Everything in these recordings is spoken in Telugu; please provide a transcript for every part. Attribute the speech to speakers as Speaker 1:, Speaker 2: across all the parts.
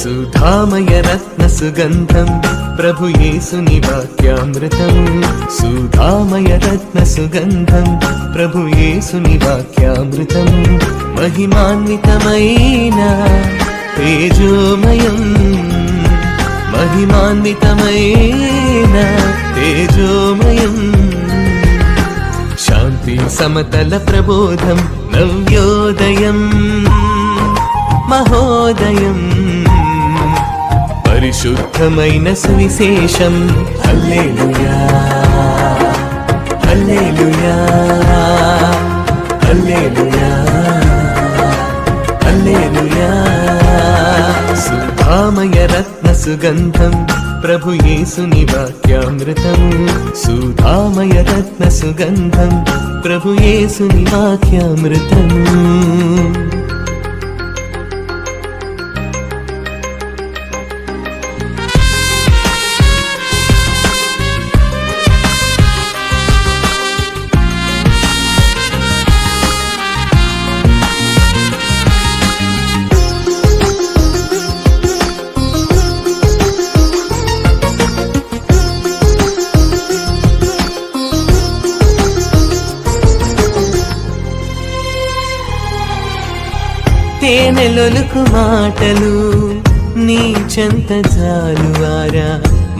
Speaker 1: సుధామయ రత్న సుగంధం ప్రభు యేసుని వాక్యామృతం సుధామయ రత్న సుగంధం ప్రభు యేసుని వాక్యామృతం మహిమాన్వితమైన తేజోమయం మహిమాన్వితమైన తేజోమయం శాంతి సమతల ప్రబోధం నవ్యోదయం మహోదయం పరిశుద్ధమైన సువిశేషం హల్లెలూయా హల్లెలూయా హల్లెలూయా హల్లెలూయా సుధామయ రత్న సుగంధం ప్రభు యేసుని వాక్యామృతం సుధామయ రత్న సుగంధం ప్రభు యేసుని వాక్యామృతం తేనెలొలుకు మాటలు నీ చెంత జాలువారా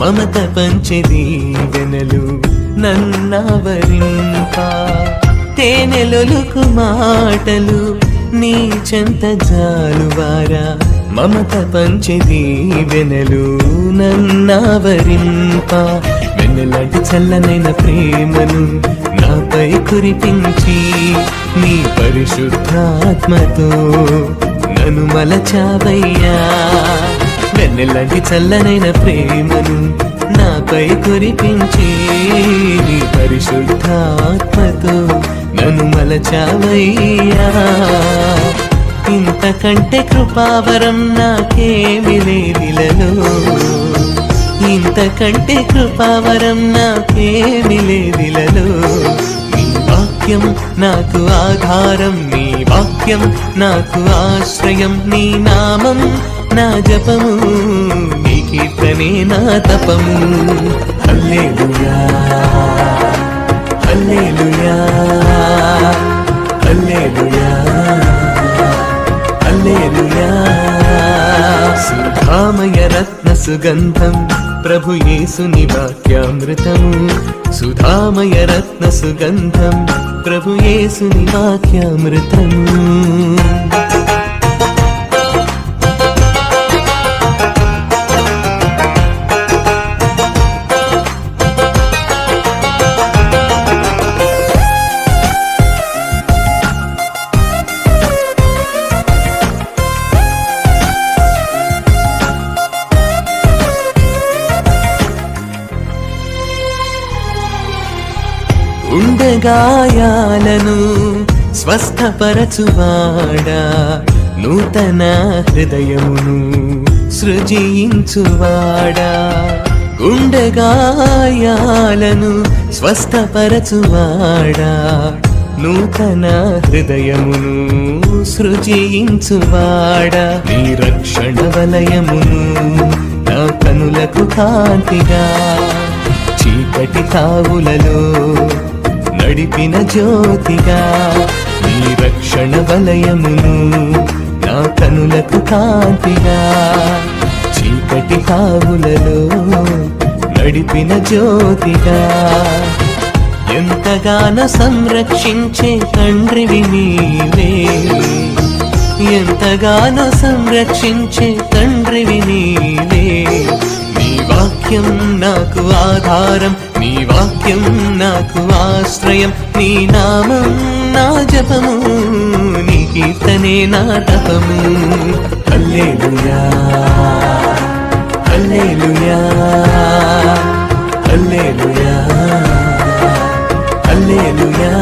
Speaker 1: మమత పంచె దీవెనలు నన్నావరింప తేనెలొలుకు మాటలు నీ చెంత జాలువారా మమత పంచె దీవెనలు నన్నావరింప వెన్నెలాంటి చల్లనైన ప్రేమను నాపై కురిపించి నీ పరిశుద్ధాత్మతో నన్ను మలచావయ్యా వెన్నెలాంటి చల్లనైన ప్రేమను నాపై కురిపించి నీ పరిశుద్ధాత్మతో నన్ను మలచావయ్యా ఇంతకంటే కృపావరం నాకేమి లేదిలలో ఇంతకంటే కృపావరం నాకేమి లేదిలలో నీ వాక్యం నాకు ఆధారం నీ వాక్యం నాకు ఆశ్రయం నీ నామం నా జపము నీ కీర్తనే నా తపము హల్లెలూయా హల్లెలూయా హల్లెలూయా హల్లెలూయా సుధామయ రత్న సుగంధం ప్రభు యేసుని వాక్యామృతం సుధామయ రత్న సుగంధం ప్రభు యేసుని వాక్యామృతం ఉండగాయాలను స్వస్థపరచువాడా నూతన హృదయమును సృజించువాడా గుండెగాయాలను స్వస్థపరచువాడా నూతన హృదయమును సృజించువాడా నీ రక్షణ వలయమును నా కనులకు కాంతిగా చీకటి తావులలో నడిపిన జ్యోతిగా నీ రక్షణ వలయమును నా కనులకు కాంతిగా చీకటి తావులలో నడిపిన జ్యోతిగా ఎంతగానో సంరక్షించే తండ్రివి నీవే ఎంతగానో సంరక్షించే తండ్రివి నీవే నీ వాక్యం నాకు ఆధారం నీ వాక్యం నాకు ఆశ్రయం నీ నామం నా జపము నీ కీర్తనే నా తపము హల్లెలూయా హల్లెలూయా హల్లెలూయా హల్లెలూయా